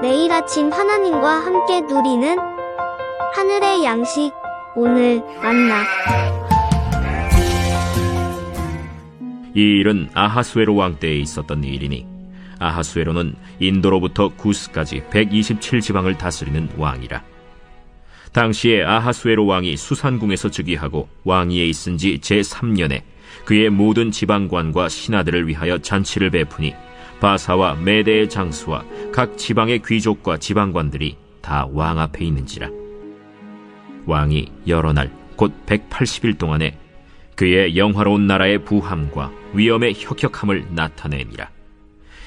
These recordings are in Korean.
매일 아침 하나님과 함께 누리는 하늘의 양식, 오늘 만나. 이 일은 아하수에로 왕 때에 있었던 일이니 아하수에로는 인도로부터 구스까지 127지방을 다스리는 왕이라. 당시에 아하수에로 왕이 수산궁에서 즉위하고 왕위에 있은 지 제3년에 그의 모든 지방관과 신하들을 위하여 잔치를 베푸니 바사와 메대의 장수와 각 지방의 귀족과 지방관들이 다 왕 앞에 있는지라. 왕이 여러 날 곧 180일 동안에 그의 영화로운 나라의 부함과 위엄의 혁혁함을 나타내니라.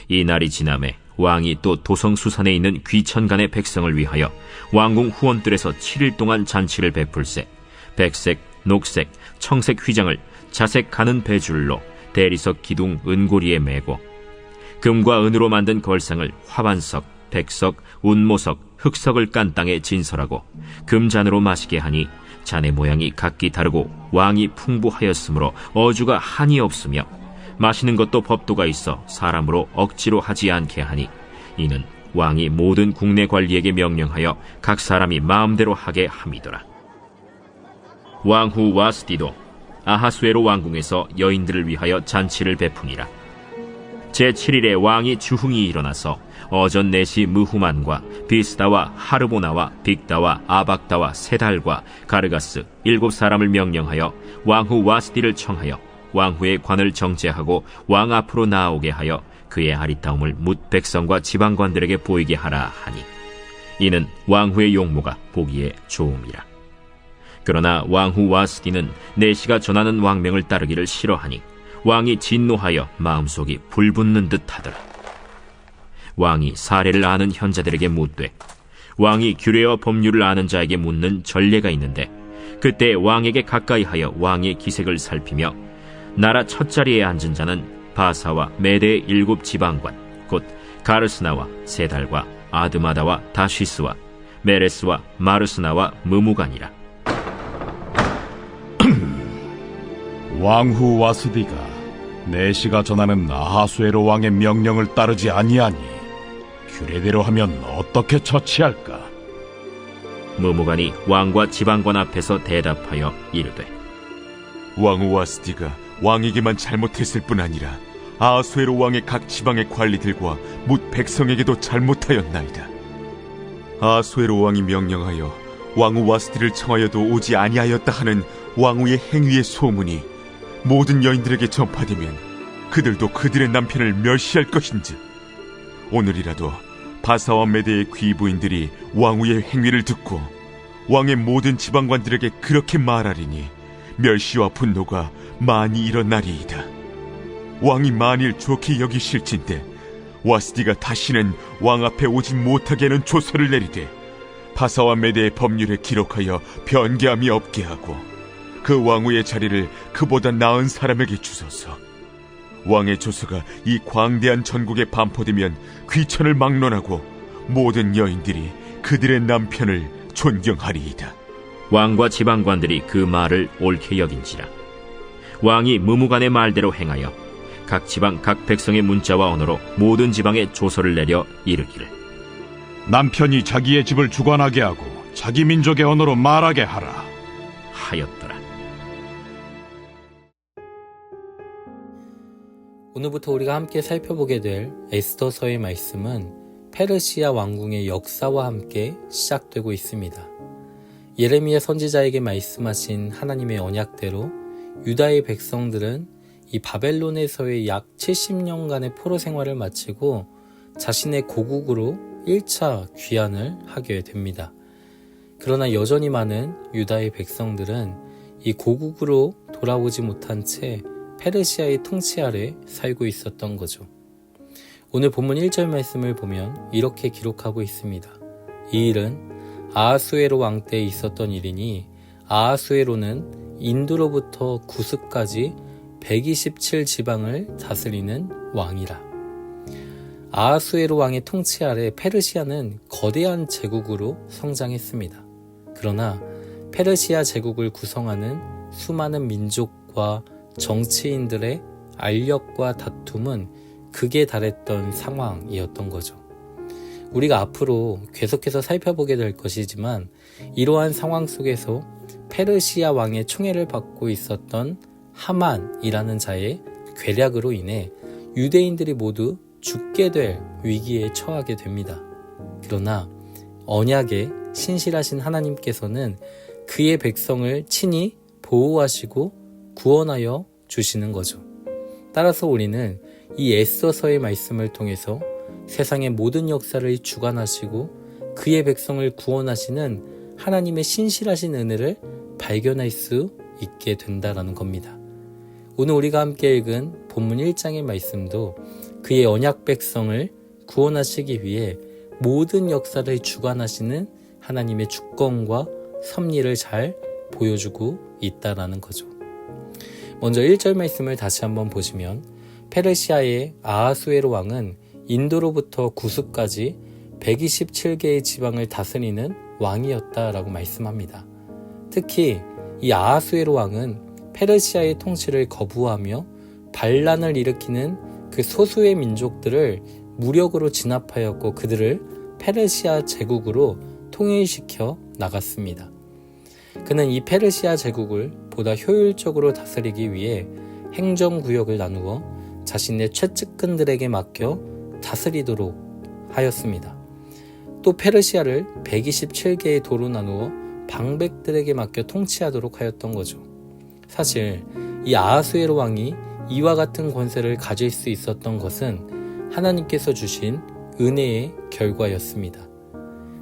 이 날이 지남에 왕이 또 도성수산에 있는 귀천간의 백성을 위하여 왕궁 후원들에서 7일 동안 잔치를 베풀세 백색, 녹색, 청색 휘장을 자색 가는 배줄로 대리석 기둥 은고리에 매고 금과 은으로 만든 걸상을 화반석, 백석, 운모석, 흑석을 깐 땅에 진설하고 금잔으로 마시게 하니 잔의 모양이 각기 다르고 왕이 풍부하였으므로 어주가 한이 없으며 마시는 것도 법도가 있어 사람으로 억지로 하지 않게 하니 이는 왕이 모든 국내 관리에게 명령하여 각 사람이 마음대로 하게 함이더라. 왕후 와스디도 아하수에로 왕궁에서 여인들을 위하여 잔치를 베푸니라. 제7일에 왕이 주흥이 일어나서 어전 내시 무후만과 비스다와 하르보나와 빅다와 아박다와 세달과 가르가스 7사람을 명령하여 왕후 와스디를 청하여 왕후의 관을 정제하고 왕 앞으로 나오게 하여 그의 아리따움을 뭇 백성과 지방관들에게 보이게 하라 하니 이는 왕후의 용모가 보기에 좋음이라. 그러나 왕후 와스디는 내시가 전하는 왕명을 따르기를 싫어하니 왕이 진노하여 마음속이 불붙는 듯 하더라. 왕이 사례를 아는 현자들에게 묻되 왕이 규례와 법률을 아는 자에게 묻는 전례가 있는데 그때 왕에게 가까이하여 왕의 기색을 살피며 나라 첫자리에 앉은 자는 바사와 메대의 7지방관 곧 가르스나와 세달과 아드마다와 다시스와 메레스와 마르스나와 무무간이라. 왕후 와스디가 내시가 전하는 아하수에로 왕의 명령을 따르지 아니하니 규례대로 하면 어떻게 처치할까? 무무간이 왕과 지방관 앞에서 대답하여 이르되 왕후 와스디가 왕에게만 잘못했을 뿐 아니라 아하수에로 왕의 각 지방의 관리들과 뭇 백성에게도 잘못하였나이다. 아하수에로 왕이 명령하여 왕후 와스디를 청하여도 오지 아니하였다 하는 왕후의 행위의 소문이 모든 여인들에게 전파되면 그들도 그들의 남편을 멸시할 것인즉 오늘이라도 바사와 메대의 귀부인들이 왕후의 행위를 듣고 왕의 모든 지방관들에게 그렇게 말하리니 멸시와 분노가 많이 일어나리이다. 왕이 만일 좋게 여기실진데 와스디가 다시는 왕 앞에 오지 못하게 하는 조서를 내리되 바사와 메대의 법률에 기록하여 변개함이 없게 하고 그 왕후의 자리를 그보다 나은 사람에게 주소서. 왕의 조서가 이 광대한 전국에 반포되면 귀천을 막론하고 모든 여인들이 그들의 남편을 존경하리이다. 왕과 지방관들이 그 말을 옳게 여긴지라. 왕이 무무간의 말대로 행하여 각 지방 각 백성의 문자와 언어로 모든 지방에 조서를 내려 이르기를 남편이 자기의 집을 주관하게 하고 자기 민족의 언어로 말하게 하라 하였더라. 오늘부터 우리가 함께 살펴보게 될 에스더서의 말씀은 페르시아 왕궁의 역사와 함께 시작되고 있습니다. 예레미야 선지자에게 말씀하신 하나님의 언약대로 유다의 백성들은 이 바벨론에서의 약 70년간의 포로 생활을 마치고 자신의 고국으로 1차 귀환을 하게 됩니다. 그러나 여전히 많은 유다의 백성들은 이 고국으로 돌아오지 못한 채 페르시아의 통치 아래 살고 있었던 거죠. 오늘 본문 1절 말씀을 보면 이렇게 기록하고 있습니다. 이 일은 아하수에로 왕 때에 있었던 일이니 아하수에로는 인도로부터 구스까지 127지방을 다스리는 왕이라. 아하수에로 왕의 통치 아래 페르시아는 거대한 제국으로 성장했습니다. 그러나 페르시아 제국을 구성하는 수많은 민족과 정치인들의 알력과 다툼은 극에 달했던 상황이었던 거죠. 우리가 앞으로 계속해서 살펴보게 될 것이지만 이러한 상황 속에서 페르시아 왕의 총애를 받고 있었던 하만이라는 자의 괴략으로 인해 유대인들이 모두 죽게 될 위기에 처하게 됩니다. 그러나 언약에 신실하신 하나님께서는 그의 백성을 친히 보호하시고 구원하여 주시는 거죠. 따라서 우리는 이 에스더서의 말씀을 통해서 세상의 모든 역사를 주관하시고 그의 백성을 구원하시는 하나님의 신실하신 은혜를 발견할 수 있게 된다라는 겁니다. 오늘 우리가 함께 읽은 본문 1장의 말씀도 그의 언약 백성을 구원하시기 위해 모든 역사를 주관하시는 하나님의 주권과 섭리를 잘 보여주고 있다라는 거죠. 먼저 1절 말씀을 다시 한번 보시면 페르시아의 아하수에로 왕은 인도로부터 구스까지 127개의 지방을 다스리는 왕이었다라고 말씀합니다. 특히 이 아하수에로 왕은 페르시아의 통치를 거부하며 반란을 일으키는 그 소수의 민족들을 무력으로 진압하였고 그들을 페르시아 제국으로 통일시켜 나갔습니다. 그는 이 페르시아 제국을 보다 효율적으로 다스리기 위해 행정구역을 나누어 자신의 최측근들에게 맡겨 다스리도록 하였습니다. 또 페르시아를 127개의 도로 나누어 방백들에게 맡겨 통치하도록 하였던 거죠. 사실 이 아하수에로 왕이 이와 같은 권세를 가질 수 있었던 것은 하나님께서 주신 은혜의 결과였습니다.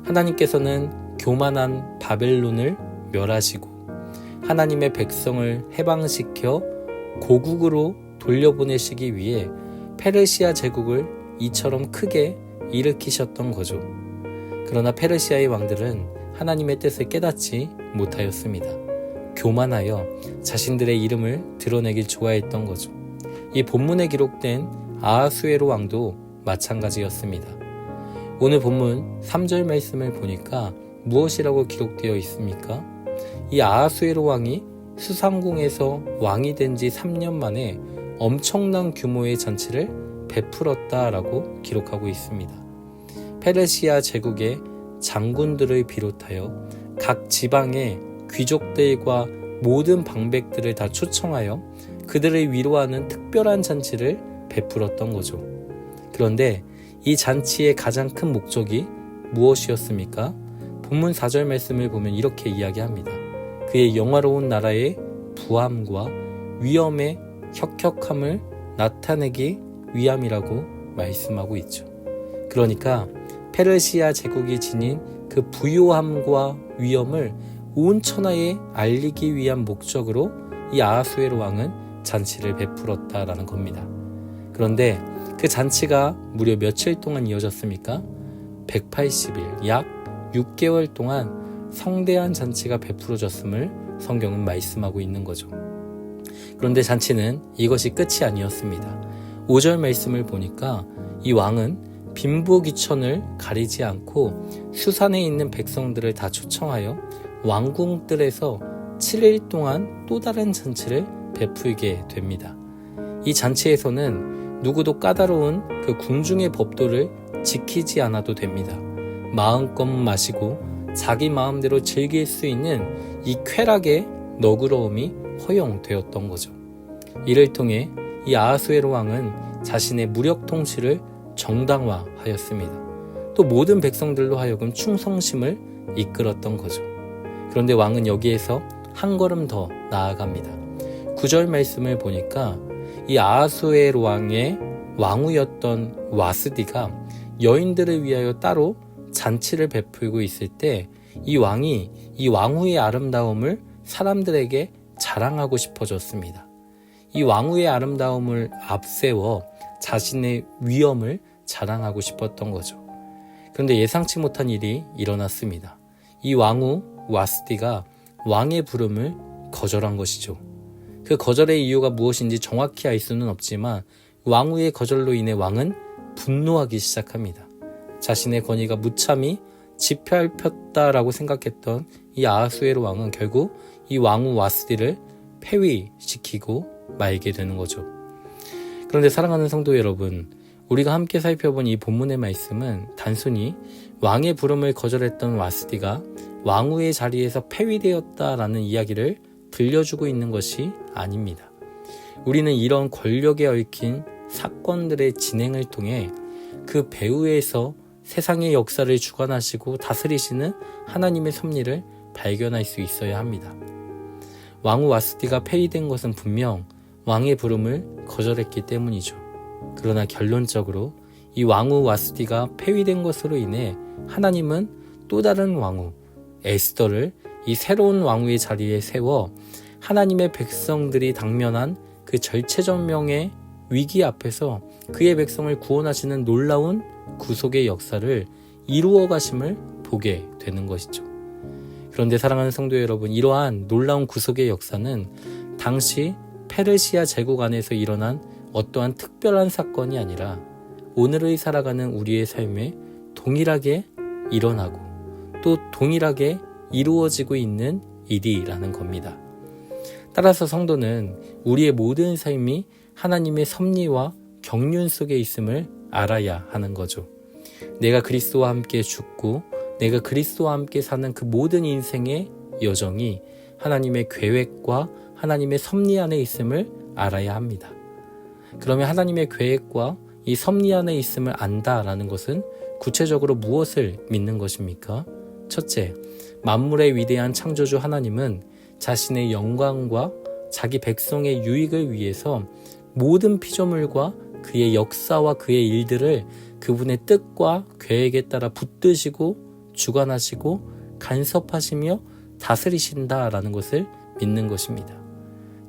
하나님께서는 교만한 바벨론을 멸하시고 하나님의 백성을 해방시켜 고국으로 돌려보내시기 위해 페르시아 제국을 이처럼 크게 일으키셨던 거죠. 그러나 페르시아의 왕들은 하나님의 뜻을 깨닫지 못하였습니다. 교만하여 자신들의 이름을 드러내길 좋아했던 거죠. 이 본문에 기록된 아하수에로 왕도 마찬가지였습니다. 오늘 본문 3절 말씀을 보니까 무엇이라고 기록되어 있습니까? 이 아하수에로 왕이 수상궁에서 왕이 된 지 3년 만에 엄청난 규모의 잔치를 베풀었다라고 기록하고 있습니다. 페르시아 제국의 장군들을 비롯하여 각 지방의 귀족들과 모든 방백들을 다 초청하여 그들을 위로하는 특별한 잔치를 베풀었던 거죠. 그런데 이 잔치의 가장 큰 목적이 무엇이었습니까? 본문 4절 말씀을 보면 이렇게 이야기합니다. 그의 영화로운 나라의 부함과 위엄의 혁혁함을 나타내기 위함이라고 말씀하고 있죠. 그러니까 페르시아 제국이 지닌 그 부요함과 위엄을 온 천하에 알리기 위한 목적으로 이 아하수에로 왕은 잔치를 베풀었다라는 겁니다. 그런데 그 잔치가 무려 며칠 동안 이어졌습니까? 180일, 약 6개월 동안 성대한 잔치가 베풀어졌음을 성경은 말씀하고 있는 거죠. 그런데 잔치는 이것이 끝이 아니었습니다. 5절 말씀을 보니까 이 왕은 빈부귀천을 가리지 않고 수산에 있는 백성들을 다 초청하여 왕궁들에서 7일 동안 또 다른 잔치를 베풀게 됩니다. 이 잔치에서는 누구도 까다로운 그 궁중의 법도를 지키지 않아도 됩니다. 마음껏 마시고 자기 마음대로 즐길 수 있는 이 쾌락의 너그러움이 허용되었던 거죠. 이를 통해 이 아하수에로 왕은 자신의 무력 통치를 정당화하였습니다. 또 모든 백성들로 하여금 충성심을 이끌었던 거죠. 그런데 왕은 여기에서 한 걸음 더 나아갑니다. 9절 말씀을 보니까 이 아하수에로 왕의 왕후였던 와스디가 여인들을 위하여 따로 잔치를 베풀고 있을 때 이 왕이 이 왕후의 아름다움을 사람들에게 자랑하고 싶어졌습니다. 이 왕후의 아름다움을 앞세워 자신의 위엄을 자랑하고 싶었던 거죠. 그런데 예상치 못한 일이 일어났습니다. 이 왕후 와스디가 왕의 부름을 거절한 것이죠. 그 거절의 이유가 무엇인지 정확히 알 수는 없지만 왕후의 거절로 인해 왕은 분노하기 시작합니다. 자신의 권위가 무참히 짓밟혔다라고 생각했던 이 아하수에로 왕은 결국 이 왕후 와스디를 폐위시키고 말게 되는 거죠. 그런데 사랑하는 성도 여러분, 우리가 함께 살펴본 이 본문의 말씀은 단순히 왕의 부름을 거절했던 와스디가 왕후의 자리에서 폐위되었다라는 이야기를 들려주고 있는 것이 아닙니다. 우리는 이런 권력에 얽힌 사건들의 진행을 통해 그 배후에서 세상의 역사를 주관하시고 다스리시는 하나님의 섭리를 발견할 수 있어야 합니다. 왕후 와스디가 폐위된 것은 분명 왕의 부름을 거절했기 때문이죠. 그러나 결론적으로 이 왕후 와스디가 폐위된 것으로 인해 하나님은 또 다른 왕후 에스더를 이 새로운 왕후의 자리에 세워 하나님의 백성들이 당면한 그 절체절명의 위기 앞에서 그의 백성을 구원하시는 놀라운 구속의 역사를 이루어 가심을 보게 되는 것이죠. 그런데 사랑하는 성도 여러분, 이러한 놀라운 구속의 역사는 당시 페르시아 제국 안에서 일어난 어떠한 특별한 사건이 아니라 오늘의 살아가는 우리의 삶에 동일하게 일어나고 또 동일하게 이루어지고 있는 일이라는 겁니다. 따라서 성도는 우리의 모든 삶이 하나님의 섭리와 경륜 속에 있음을 알아야 하는 거죠. 내가 그리스도와 함께 죽고 내가 그리스도와 함께 사는 그 모든 인생의 여정이 하나님의 계획과 하나님의 섭리 안에 있음을 알아야 합니다. 그러면 하나님의 계획과 이 섭리 안에 있음을 안다라는 것은 구체적으로 무엇을 믿는 것입니까? 첫째, 만물의 위대한 창조주 하나님은 자신의 영광과 자기 백성의 유익을 위해서 모든 피조물과 그의 역사와 그의 일들을 그분의 뜻과 계획에 따라 붙드시고 주관하시고 간섭하시며 다스리신다라는 것을 믿는 것입니다.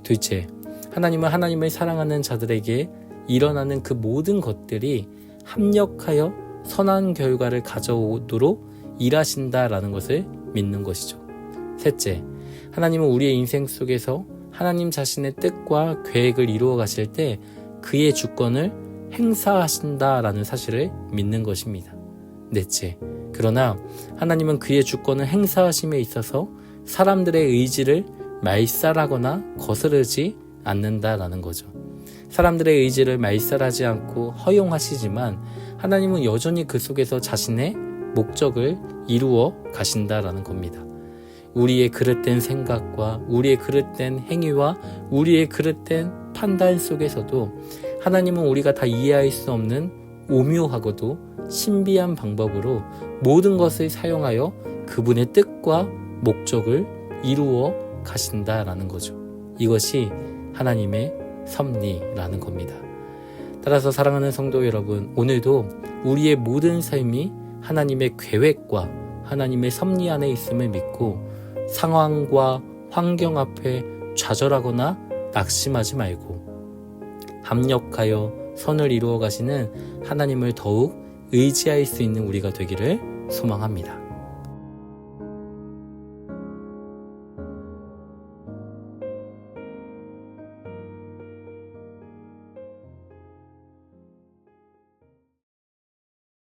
둘째, 하나님은 하나님을 사랑하는 자들에게 일어나는 그 모든 것들이 합력하여 선한 결과를 가져오도록 일하신다라는 것을 믿는 것이죠. 셋째, 하나님은 우리의 인생 속에서 하나님 자신의 뜻과 계획을 이루어 가실 때 그의 주권을 행사하신다라는 사실을 믿는 것입니다. 넷째, 그러나 하나님은 그의 주권을 행사하심에 있어서 사람들의 의지를 말살하거나 거스르지 않는다라는 거죠. 사람들의 의지를 말살하지 않고 허용하시지만 하나님은 여전히 그 속에서 자신의 목적을 이루어 가신다라는 겁니다. 우리의 그릇된 생각과 우리의 그릇된 행위와 우리의 그릇된 판단 속에서도 하나님은 우리가 다 이해할 수 없는 오묘하고도 신비한 방법으로 모든 것을 사용하여 그분의 뜻과 목적을 이루어 가신다라는 거죠. 이것이 하나님의 섭리라는 겁니다. 따라서 사랑하는 성도 여러분, 오늘도 우리의 모든 삶이 하나님의 계획과 하나님의 섭리 안에 있음을 믿고 상황과 환경 앞에 좌절하거나 낙심하지 말고 합력하여 선을 이루어 가시는 하나님을 더욱 의지할 수 있는 우리가 되기를 소망합니다.